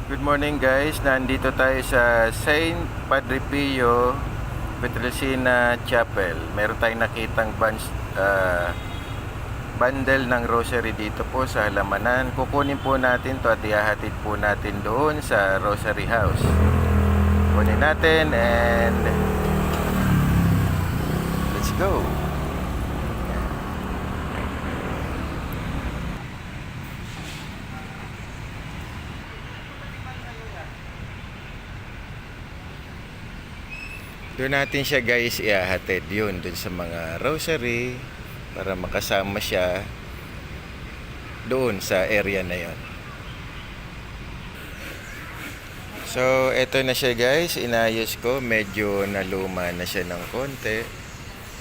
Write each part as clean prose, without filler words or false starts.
Good morning guys, nandito tayo sa Saint Padre Pio Petrosina Chapel. Meron tayong nakitang bundle ng rosary dito po sa halamanan. Kukunin po natin to at ihahatid po natin doon sa Rosary House. Kunin natin and let's go. Doon natin siya guys ihahatid yun doon sa mga rosary para makasama siya doon sa area na yon. So eto na siya guys, inayos ko, medyo naluma na siya ng konti,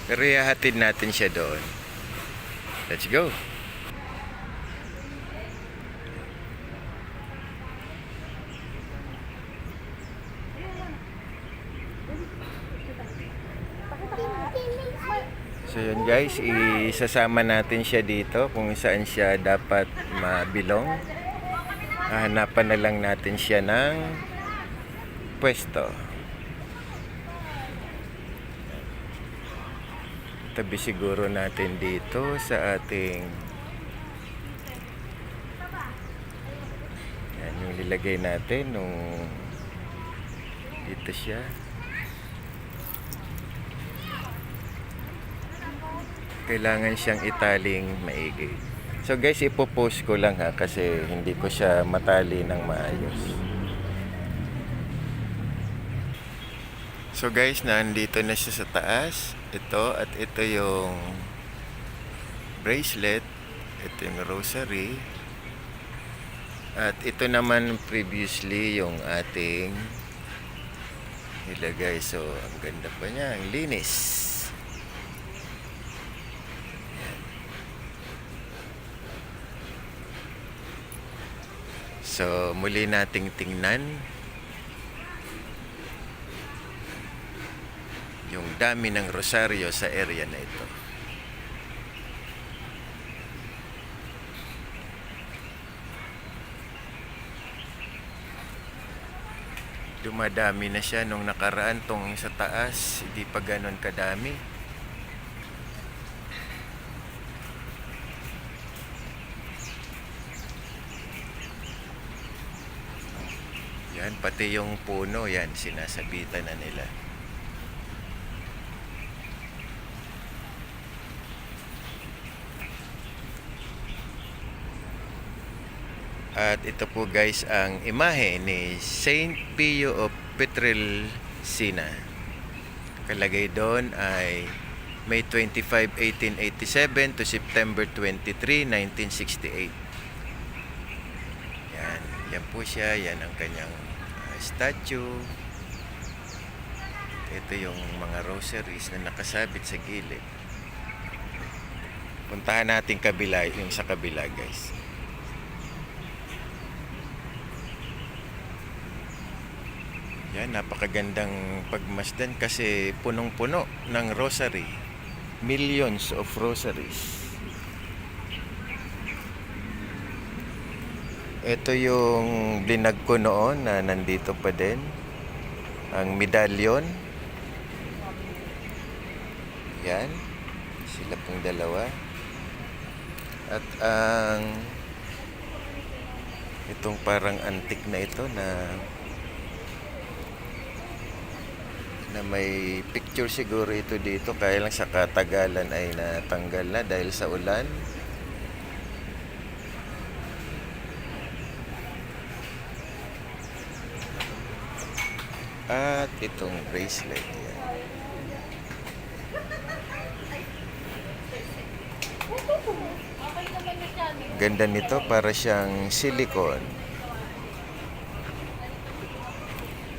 pero ihahatid natin siya doon. Let's go. So yun guys, isasama natin siya dito kung saan siya dapat mabilong. Hahanapan na lang natin siya ng pwesto. Tabi siguro natin dito sa ating, yan yung nilagay natin nung dito siya. Kailangan siyang italing maigi. So guys, ipopost ko lang ha kasi hindi ko siya matali ng maayos. So guys, nandito na siya sa taas. Ito at ito yung bracelet. Ito yung rosary. At ito naman previously yung ating nilagay. So ang ganda pa niya, ang linis. So, muli nating tingnan yung dami ng rosaryo sa area na ito. Dumadami na siya nung nakaraan tong sa taas, hindi pa ganon kadami. Yan, pati yung puno, yan, sinasabitan na nila. At ito po guys ang imahe ni Saint Pio of Petrosina. Kalagay doon ay May 25, 1887 to September 23, 1968. Yan po siya, yan ang kanyang statue. Ito yung mga rosaries na nakasabit sa gilid. Puntahan natin kabila, yung sa kabila guys. Yan, napakagandang pagmasdan kasi punong-puno ng rosary. Millions of rosaries. Ito yung blinag ko noon na nandito pa din. Ang medalyon. Yan. Sila pong dalawa. At ang itong parang antik na ito na may picture siguro ito dito, kaya lang sa katagalan ay natanggal na dahil sa ulan. At itong bracelet yan. Ganda nito, para siyang silicone.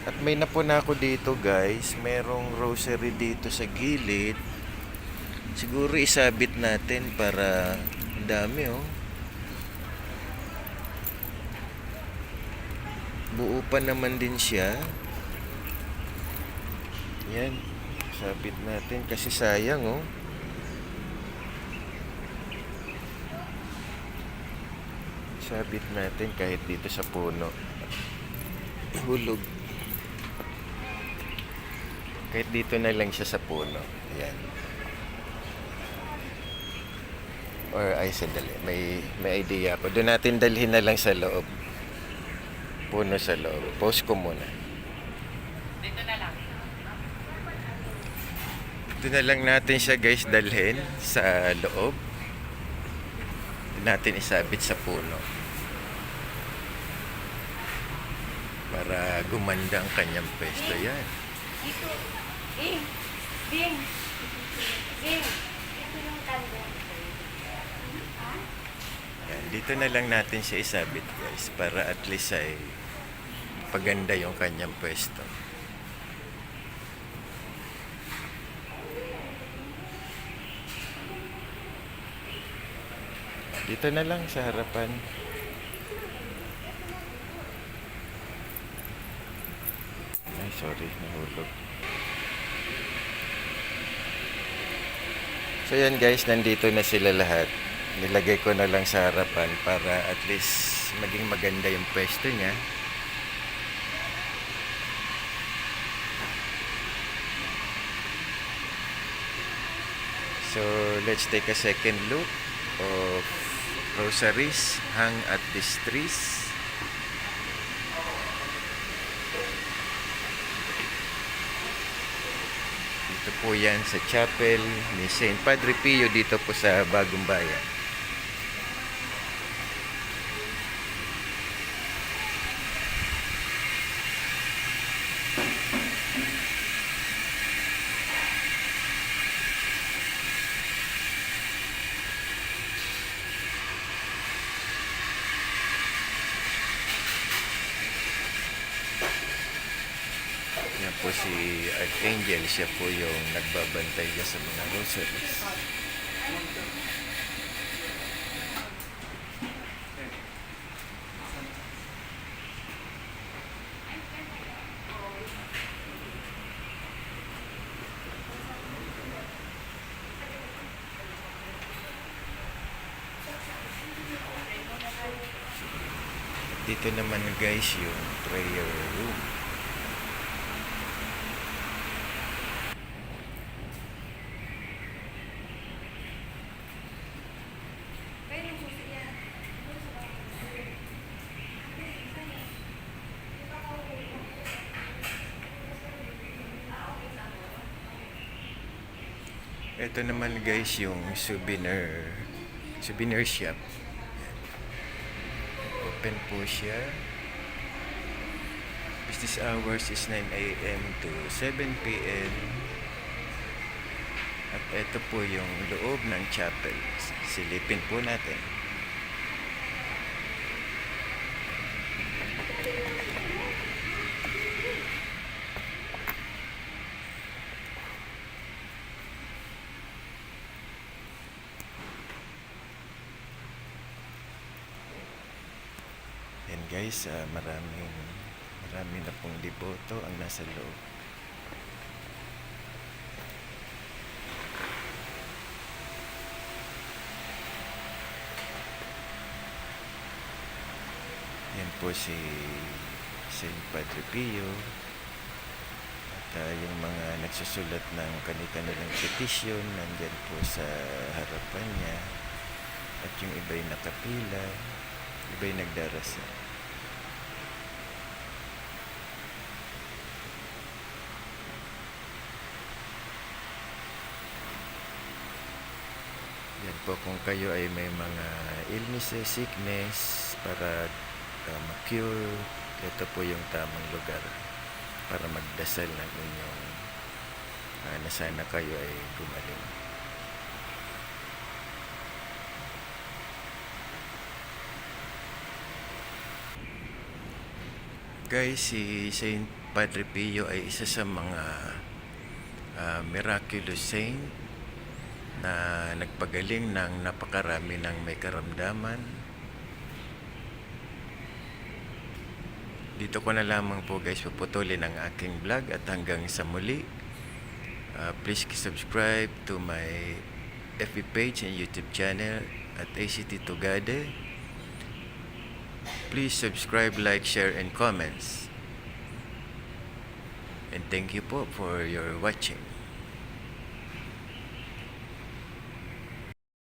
At may napuna ako dito guys, merong rosary dito sa gilid. Siguro isabit natin para dami oh. Buo pa naman din siya. Yan, sabit natin kasi sayang oh. Sabit natin kahit dito sa puno. Hulog. Kahit dito na lang siya sa puno. Ayan. Or ay sandali. May idea ako. Doon natin dalhin na lang sa loob. Puno sa loob. Post ko muna. Dito na lang. Doon na lang natin siya guys dalhin sa loob. Doon natin isabit sa puno. Para gumanda ang kanyang pwesto. Yan. Dito. Bing. Bing. Bing. Ito yung tanda. Yan. Dito na lang natin siya isabit guys. Para at least ay paganda yung kanyang pwesto. Dito na lang sa harapan. Ay, sorry, nahulog. So yan guys, nandito na sila lahat. Nilagay ko na lang sa harapan para at least maging maganda yung pwesto niya. So let's take a second look of rosaries hung at these trees. Dito po yan sa chapel ni Saint Padre Pio dito po sa Bagong Bayan. Yan po si Archangel, siya po yung nagbabantay dyan sa mga rosaries. Dito naman guys yung prayer room. Ito naman guys yung souvenir shop. Open po siya. Business hours is 9 a.m. to 7 p.m. At ito po yung loob ng chapel. Silipin po natin. Yan guys, marami na pong deboto ang nasa loob. Yan po si Saint Padre Pio. At yung mga nagsusulat ng kanilang petition nandyan po sa harapan niya. At yung iba'y nakapila, iba'y nagdarasal. Yan po, kung kayo ay may mga illnesses, sickness, para ma-cure, ito po yung tamang lugar para magdasal ng inyong na sana kayo ay gumaling. Guys, si Saint Padre Pio ay isa sa mga miraculous saint na nagpagaling ng napakarami ng may karamdaman. Dito ko na lamang po guys puputulin ang aking vlog at hanggang sa muli. Please subscribe to my FB page and YouTube channel at ACT Tugade. Please subscribe, like, share, and comments. And thank you po for your watching.